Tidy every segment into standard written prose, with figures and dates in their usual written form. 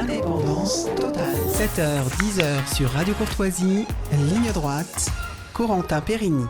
Indépendance totale. 7h, 10h sur Radio Courtoisie, ligne droite, Corentin Périni.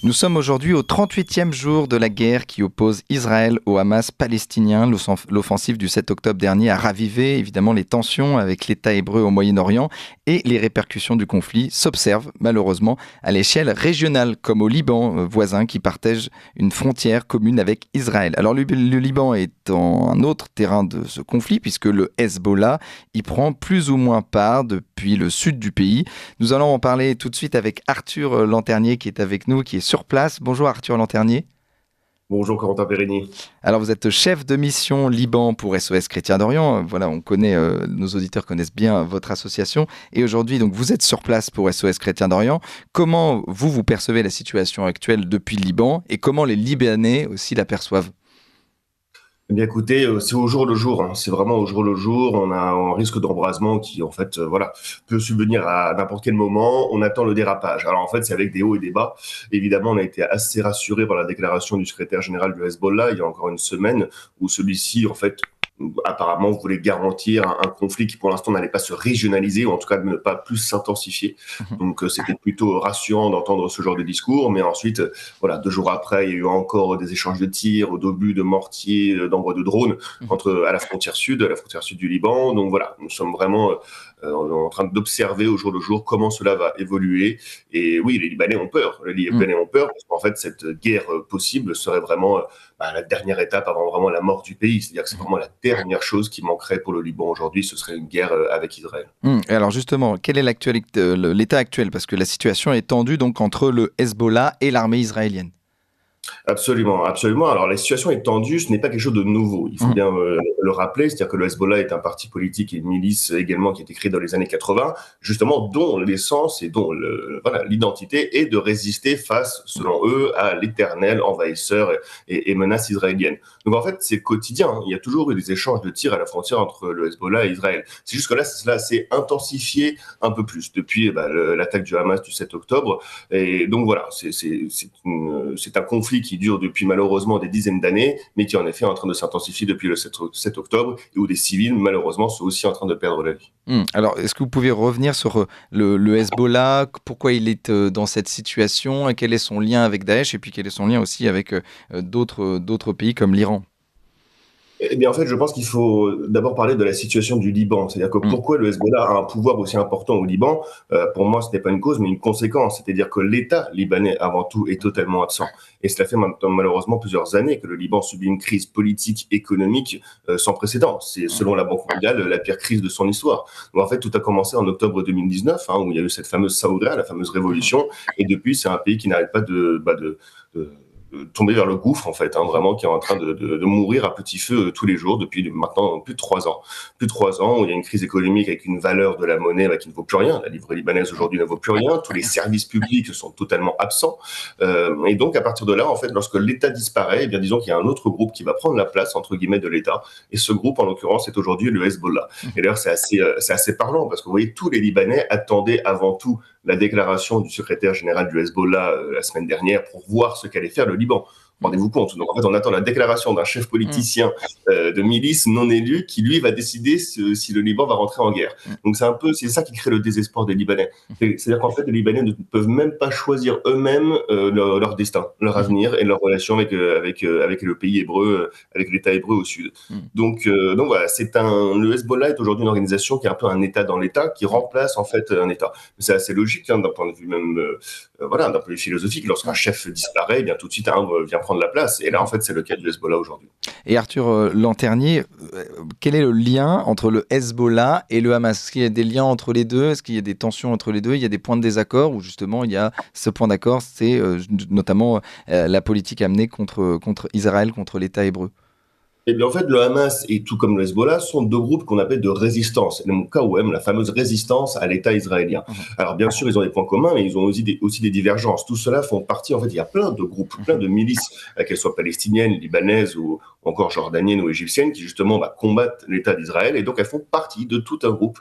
Nous sommes aujourd'hui au 38e jour de la guerre qui oppose Israël au Hamas palestinien. L'offensive du 7 octobre dernier a ravivé évidemment les tensions avec l'État hébreu au Moyen-Orient et les répercussions du conflit s'observent malheureusement à l'échelle régionale comme au Liban voisin qui partage une frontière commune avec Israël. Alors le Liban est un autre terrain de ce conflit puisque le Hezbollah y prend plus ou moins part depuis le sud du pays. Nous allons en parler tout de suite avec Arthur Lanternier qui est avec nous, qui est sur place. Bonjour Arthur Lanternier. Bonjour Corentin Périni. Alors vous êtes chef de mission Liban pour SOS Chrétiens d'Orient. Voilà, on connaît, nos auditeurs connaissent bien votre association. Et aujourd'hui, donc, vous êtes sur place pour SOS Chrétiens d'Orient. Comment vous percevez la situation actuelle depuis le Liban et comment les Libanais aussi l'aperçoivent ? Eh bien écoutez, c'est au jour le jour, hein. C'est vraiment au jour le jour. On a un risque d'embrasement qui, en fait, peut subvenir à n'importe quel moment. On attend le dérapage. Alors en fait, c'est avec des hauts et des bas. Évidemment, on a été assez rassuré par la déclaration du secrétaire général du Hezbollah il y a encore une semaine, où celui-ci, en fait, apparemment voulait garantir un conflit qui pour l'instant n'allait pas se régionaliser ou en tout cas ne pas plus s'intensifier. Donc c'était plutôt rassurant d'entendre ce genre de discours, mais ensuite 2 jours après il y a eu encore des échanges de tirs, d'obus, de mortiers, d'envoi de drones à la frontière sud du Liban. Donc voilà, nous sommes vraiment en train d'observer au jour le jour comment cela va évoluer. Et oui, les Libanais ont peur. Parce qu'en fait cette guerre possible serait vraiment la dernière étape avant vraiment la mort du pays. C'est-à-dire que c'est vraiment la dernière chose qui manquerait pour le Liban aujourd'hui, ce serait une guerre avec Israël. Et alors justement, quel est l'état actuel ? Parce que la situation est tendue donc entre le Hezbollah et l'armée israélienne. Absolument, absolument. Alors la situation est tendue, ce n'est pas quelque chose de nouveau. Il faut bien le rappeler, c'est-à-dire que le Hezbollah est un parti politique et une milice également qui a été créé dans les années 80, justement dont l'essence et dont l'identité est de résister face, selon eux, à l'éternel envahisseur et menace israélienne. Donc en fait, c'est quotidien. Il y a toujours eu des échanges de tirs à la frontière entre le Hezbollah et Israël. C'est juste que là, cela s'est intensifié un peu plus depuis l'attaque du Hamas du 7 octobre. Et donc voilà, c'est un conflit qui dure depuis malheureusement des dizaines d'années, mais qui en effet est en train de s'intensifier depuis le 7 octobre, et où des civils malheureusement sont aussi en train de perdre la vie. Alors, est-ce que vous pouvez revenir sur le Hezbollah, pourquoi il est dans cette situation, et quel est son lien avec Daesh, et puis quel est son lien aussi avec d'autres pays comme l'Iran ? Eh bien, en fait, je pense qu'il faut d'abord parler de la situation du Liban. C'est-à-dire que pourquoi le Hezbollah a un pouvoir aussi important au Liban, pour moi, ce n'est pas une cause, mais une conséquence. C'est-à-dire que l'État libanais, avant tout, est totalement absent. Et cela fait maintenant, malheureusement, plusieurs années que le Liban subit une crise politique, économique sans précédent. C'est, selon la Banque mondiale, la pire crise de son histoire. Donc, en fait, tout a commencé en octobre 2019, où il y a eu cette fameuse Saouda, la fameuse révolution. Et depuis, c'est un pays qui n'arrête pas de tomber vers le gouffre, en fait, vraiment, qui est en train de mourir à petit feu tous les jours depuis maintenant plus de 3 ans. Plus de 3 ans, où il y a une crise économique avec une valeur de la monnaie qui ne vaut plus rien. La livre libanaise aujourd'hui ne vaut plus rien. Tous les services publics sont totalement absents. Et donc, à partir de là, en fait, lorsque l'État disparaît, eh bien, disons qu'il y a un autre groupe qui va prendre la place, entre guillemets, de l'État. Et ce groupe, en l'occurrence, est aujourd'hui le Hezbollah. Et d'ailleurs, c'est assez parlant, parce que vous voyez, tous les Libanais attendaient avant tout la déclaration du secrétaire général du Hezbollah la semaine dernière pour voir ce qu'allait faire le Liban. Rendez-vous compte. Donc, en fait, on attend la déclaration d'un chef politicien de milice non élu qui, lui, va décider si le Liban va rentrer en guerre. Donc, c'est ça qui crée le désespoir des Libanais. C'est-à-dire qu'en fait, les Libanais ne peuvent même pas choisir eux-mêmes leur destin, leur avenir et leur relation avec le pays hébreu, avec l'État hébreu au sud. Donc voilà, le Hezbollah est aujourd'hui une organisation qui est un peu un État dans l'État, qui remplace en fait un État. Mais c'est assez logique d'un point de vue même, d'un point de vue philosophique. Lorsqu'un chef disparaît, eh bien tout de suite un vient prendre la place. Et là, en fait, c'est le cas du Hezbollah aujourd'hui. Et Arthur Lanternier, quel est le lien entre le Hezbollah et le Hamas ? Est-ce qu'il y a des liens entre les deux ? Est-ce qu'il y a des tensions entre les deux ? Il y a des points de désaccord où justement il y a ce point d'accord, c'est notamment la politique amenée contre Israël, contre l'État hébreu. Eh bien, en fait, le Hamas et tout comme le Hezbollah sont 2 groupes qu'on appelle de résistance. Le KOM, la fameuse résistance à l'État israélien. Alors, bien sûr, ils ont des points communs, mais ils ont aussi des divergences. Tout cela font partie, en fait, il y a plein de groupes, plein de milices, qu'elles soient palestiniennes, libanaises ou encore jordaniennes ou égyptiennes, qui justement combattent l'État d'Israël, et donc elles font partie de tout un groupe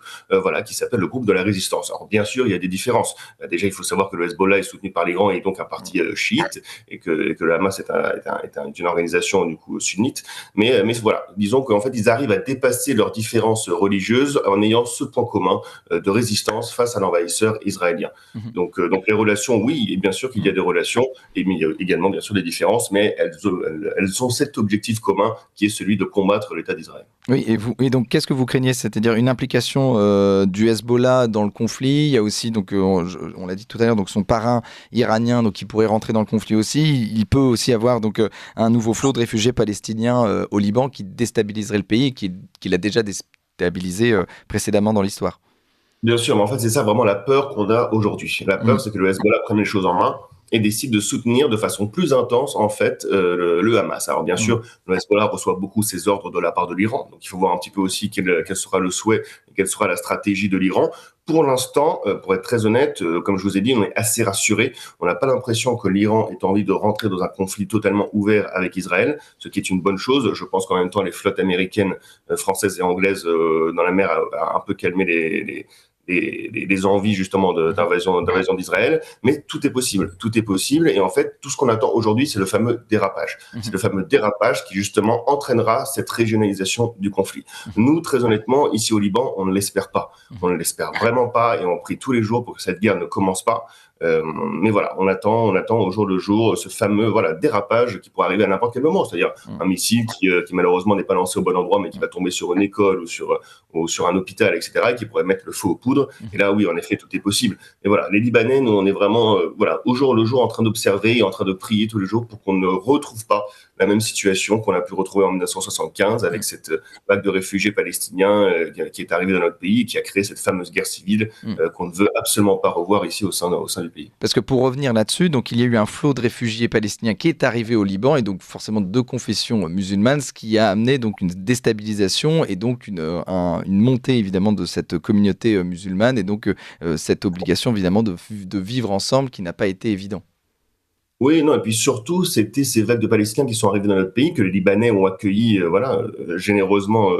qui s'appelle le groupe de la résistance. Alors bien sûr, il y a des différences. Déjà, il faut savoir que le Hezbollah est soutenu par l'Iran et donc un parti chiite, et que le Hamas est une organisation du coup sunnite. Mais voilà, disons qu'en fait, ils arrivent à dépasser leurs différences religieuses en ayant ce point commun de résistance face à l'envahisseur israélien. Donc les relations, oui, et bien sûr qu'il y a des relations, et il y a également bien sûr des différences, mais elles ont cet objectif commun qui est celui de combattre l'État d'Israël. Oui, et donc qu'est-ce que vous craignez? C'est-à-dire une implication du Hezbollah dans le conflit. Il y a aussi, donc, on l'a dit tout à l'heure, donc son parrain iranien, donc, qui pourrait rentrer dans le conflit aussi. Il peut aussi avoir donc, un nouveau flot de réfugiés palestiniens au Liban qui déstabiliserait le pays et qui l'a déjà déstabilisé précédemment dans l'histoire. Bien sûr, mais en fait, c'est ça vraiment la peur qu'on a aujourd'hui. La peur, c'est que le Hezbollah prenne les choses en main et décide de soutenir de façon plus intense, en fait, le Hamas. Alors, bien sûr, le Hezbollah reçoit beaucoup ses ordres de la part de l'Iran. Donc, il faut voir un petit peu aussi quel sera le souhait, quelle sera la stratégie de l'Iran. Pour l'instant, pour être très honnête, comme je vous ai dit, on est assez rassurés. On n'a pas l'impression que l'Iran ait envie de rentrer dans un conflit totalement ouvert avec Israël, ce qui est une bonne chose. Je pense qu'en même temps, les flottes américaines, françaises et anglaises dans la mer a un peu calmé les envies justement d'invasion d'Israël, mais tout est possible, et en fait tout ce qu'on attend aujourd'hui, c'est le fameux dérapage. C'est le fameux dérapage qui justement entraînera cette régionalisation du conflit. Nous, très honnêtement, ici au Liban, on ne l'espère pas, on ne l'espère vraiment pas, et on prie tous les jours pour que cette guerre ne commence pas. Mais voilà, on attend au jour le jour ce fameux dérapage qui pourrait arriver à n'importe quel moment, c'est-à-dire un missile qui malheureusement n'est pas lancé au bon endroit, mais qui va tomber sur une école ou sur un hôpital, etc., et qui pourrait mettre le feu aux poudres. Et là, oui, en effet, tout est possible. Et voilà, les Libanais, nous, on est vraiment au jour le jour en train d'observer et en train de prier tous les jours pour qu'on ne retrouve pas la même situation qu'on a pu retrouver en 1975 avec cette vague de réfugiés palestiniens qui est arrivée dans notre pays et qui a créé cette fameuse guerre civile qu'on ne veut absolument pas revoir ici au sein du pays. Parce que pour revenir là-dessus, donc il y a eu un flot de réfugiés palestiniens qui est arrivé au Liban, et donc forcément de confession musulmane, ce qui a amené donc une déstabilisation et donc une montée évidemment de cette communauté musulmane, et donc cette obligation évidemment de vivre ensemble qui n'a pas été évident. Oui, non, et puis surtout, c'était ces vagues de Palestiniens qui sont arrivés dans notre pays, que les Libanais ont accueillis généreusement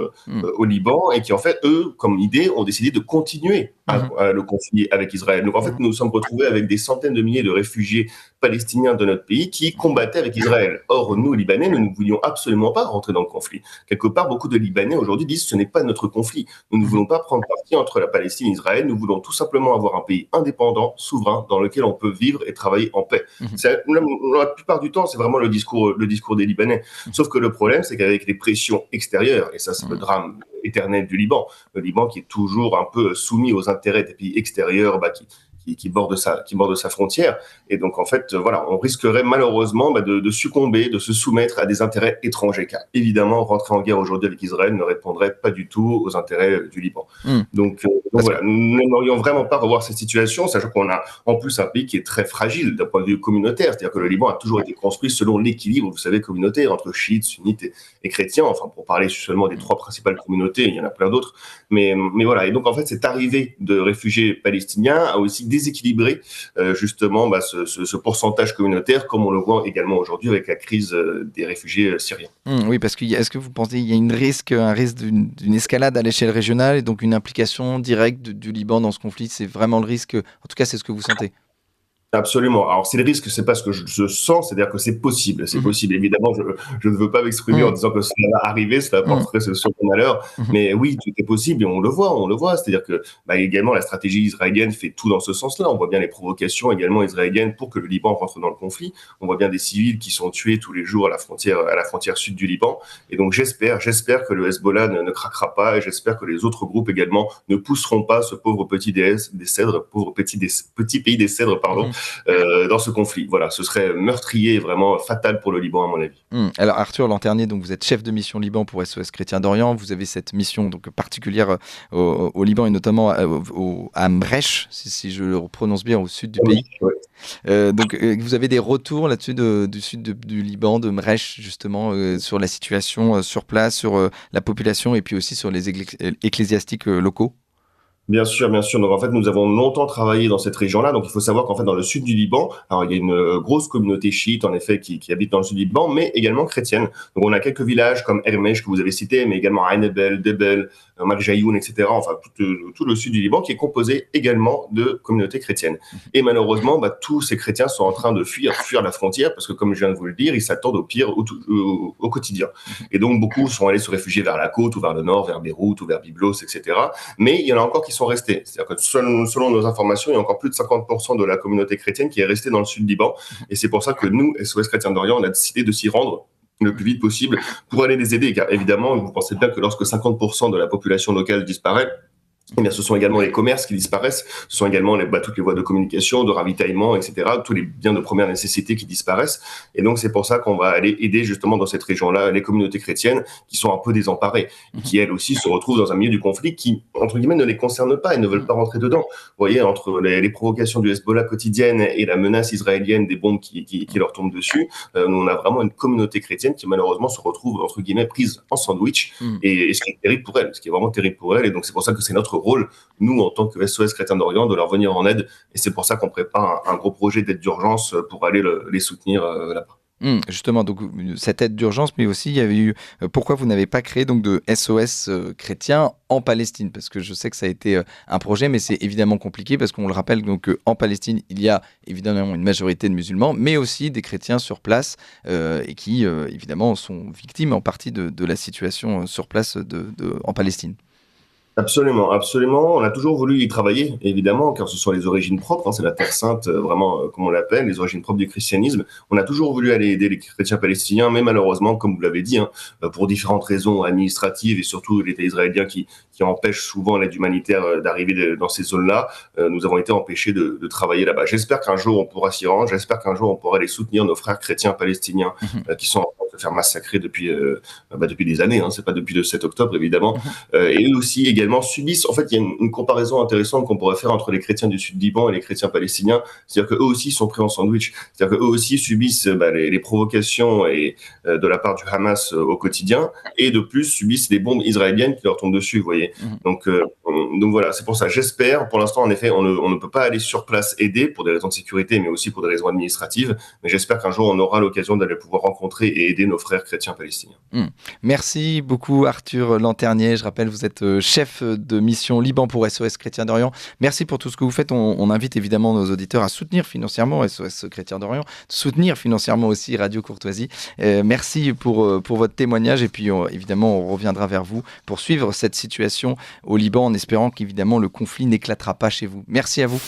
au Liban, et qui en fait, eux, comme idée, ont décidé de continuer le conflit avec Israël. Donc en fait, nous nous sommes retrouvés avec des centaines de milliers de réfugiés palestiniens de notre pays qui combattaient avec Israël. Or, nous, Libanais, nous ne voulions absolument pas rentrer dans le conflit. Quelque part, beaucoup de Libanais aujourd'hui disent ce n'est pas notre conflit. Nous ne voulons pas prendre parti entre la Palestine et Israël. Nous voulons tout simplement avoir un pays indépendant, souverain, dans lequel on peut vivre et travailler en paix. La plupart du temps, c'est vraiment le discours des Libanais. Sauf que le problème, c'est qu'avec les pressions extérieures, et ça, c'est le drame éternel du Liban, le Liban qui est toujours un peu soumis aux intérêts des pays extérieurs, qui bordent sa frontière. Et donc, en fait, on risquerait malheureusement de succomber, de se soumettre à des intérêts étrangers. Car évidemment, rentrer en guerre aujourd'hui avec Israël ne répondrait pas du tout aux intérêts du Liban. Donc voilà, nous n'aimerions vraiment pas revoir cette situation, sachant qu'on a en plus un pays qui est très fragile d'un point de vue communautaire. C'est-à-dire que le Liban a toujours été construit selon l'équilibre, vous savez, communautaire entre chiites, sunnites et chrétiens. Enfin, pour parler seulement des 3 principales communautés, il y en a plein d'autres. Mais voilà. Et donc, en fait, cette arrivée de réfugiés palestiniens a aussi déséquilibré justement ce pourcentage communautaire, comme on le voit également aujourd'hui avec la crise des réfugiés syriens. Oui, parce est-ce que vous pensez qu'il y a un risque d'une escalade à l'échelle régionale et donc une implication directe du Liban dans ce conflit? C'est vraiment le risque, en tout cas c'est ce que vous sentez? Absolument. Alors, c'est le risque, c'est pas ce que je sens, c'est-à-dire que c'est possible. C'est possible. Évidemment, je ne veux pas m'exprimer en disant que ça va arriver, cela porterait sur mon malheur. Mais oui, tout est possible et on le voit. C'est-à-dire que, également, la stratégie israélienne fait tout dans ce sens-là. On voit bien les provocations également israéliennes pour que le Liban rentre dans le conflit. On voit bien des civils qui sont tués tous les jours à la frontière sud du Liban. Et donc, j'espère que le Hezbollah ne craquera pas, et j'espère que les autres groupes également ne pousseront pas ce pauvre petit pays des cèdres, pardon, dans ce conflit. Voilà, ce serait meurtrier et vraiment fatal pour le Liban, à mon avis. Alors Arthur Lanternier, donc vous êtes chef de mission Liban pour SOS Chrétiens d'Orient. Vous avez cette mission donc particulière au Liban et notamment à Mresh, si je le prononce bien, au sud du pays. Oui. Donc vous avez des retours là-dessus du sud du Liban, de Mresh justement, sur la situation sur place, sur la population et puis aussi sur les ecclésiastiques locaux? Bien sûr, bien sûr. Donc en fait, nous avons longtemps travaillé dans cette région-là. Donc il faut savoir qu'en fait, dans le sud du Liban, alors il y a une grosse communauté chiite en effet qui habite dans le sud du Liban, mais également chrétienne. Donc on a quelques villages comme Hermèche que vous avez cité, mais également Ain Ebel, Debel, Marjayoun, etc. Enfin tout le sud du Liban qui est composé également de communautés chrétiennes. Et malheureusement, tous ces chrétiens sont en train de fuir la frontière parce que comme je viens de vous le dire, ils s'attendent au pire au quotidien. Et donc beaucoup sont allés se réfugier vers la côte ou vers le nord, vers Beyrouth ou vers Byblos, etc. Mais il y en a encore qui sont restés. C'est-à-dire que selon nos informations, il y a encore plus de 50% de la communauté chrétienne qui est restée dans le sud du Liban. Et c'est pour ça que nous, SOS Chrétiens d'Orient, on a décidé de s'y rendre le plus vite possible pour aller les aider. Car évidemment, vous pensez bien que lorsque 50% de la population locale disparaît, eh bien, ce sont également les commerces qui disparaissent, ce sont également toutes les voies de communication, de ravitaillement, etc., tous les biens de première nécessité qui disparaissent. Et donc, c'est pour ça qu'on va aller aider justement dans cette région-là les communautés chrétiennes qui sont un peu désemparées, qui elles aussi se retrouvent dans un milieu du conflit qui, entre guillemets, ne les concerne pas et ne veulent pas rentrer dedans. Vous voyez, entre les provocations du Hezbollah quotidiennes et la menace israélienne des bombes qui leur tombent dessus, nous, on a vraiment une communauté chrétienne qui, malheureusement, se retrouve, entre guillemets, prise en sandwich. Et ce qui est terrible pour elle, ce qui est vraiment terrible pour elle. Et donc, c'est pour ça que c'est notre rôle, nous, en tant que SOS Chrétiens d'Orient, de leur venir en aide. Et c'est pour ça qu'on prépare un gros projet d'aide d'urgence pour aller les soutenir là-bas. Justement, donc cette aide d'urgence, mais aussi il y avait eu. Pourquoi vous n'avez pas créé donc de SOS chrétiens en Palestine? Parce que je sais que ça a été un projet, mais c'est évidemment compliqué parce qu'on le rappelle donc en Palestine, il y a évidemment une majorité de musulmans, mais aussi des chrétiens sur place et qui évidemment sont victimes en partie de la situation sur place en Palestine. Absolument, absolument. On a toujours voulu y travailler, évidemment, car ce sont les origines propres, c'est la Terre Sainte, vraiment, comme on l'appelle, les origines propres du christianisme. On a toujours voulu aller aider les chrétiens palestiniens, mais malheureusement, comme vous l'avez dit, pour différentes raisons administratives et surtout l'État israélien qui empêche souvent l'aide humanitaire d'arriver dans ces zones-là, nous avons été empêchés de travailler là-bas. J'espère qu'un jour on pourra s'y rendre, j'espère qu'un jour on pourra aller soutenir nos frères chrétiens palestiniens qui sont en train de se faire massacrer depuis des années, c'est pas depuis le 7 octobre évidemment, et eux aussi également subissent, en fait, il y a une comparaison intéressante qu'on pourrait faire entre les chrétiens du sud Liban et les chrétiens palestiniens, c'est-à-dire qu'eux aussi sont pris en sandwich, c'est-à-dire qu'eux aussi subissent les provocations de la part du Hamas au quotidien, et de plus subissent les bombes israéliennes qui leur tombent dessus, vous voyez. Donc voilà, c'est pour ça, j'espère, pour l'instant, en effet, on ne peut pas aller sur place aider pour des raisons de sécurité, mais aussi pour des raisons administratives, mais j'espère qu'un jour, on aura l'occasion d'aller pouvoir rencontrer et aider nos frères chrétiens palestiniens. Merci beaucoup, Arthur Lanternier. Je rappelle, vous êtes chef de mission Liban pour SOS Chrétiens d'Orient. Merci pour tout ce que vous faites. On invite évidemment nos auditeurs à soutenir financièrement SOS Chrétiens d'Orient, soutenir financièrement aussi Radio Courtoisie. Merci pour votre témoignage et puis évidemment on reviendra vers vous pour suivre cette situation au Liban en espérant qu'évidemment le conflit n'éclatera pas chez vous. Merci à vous.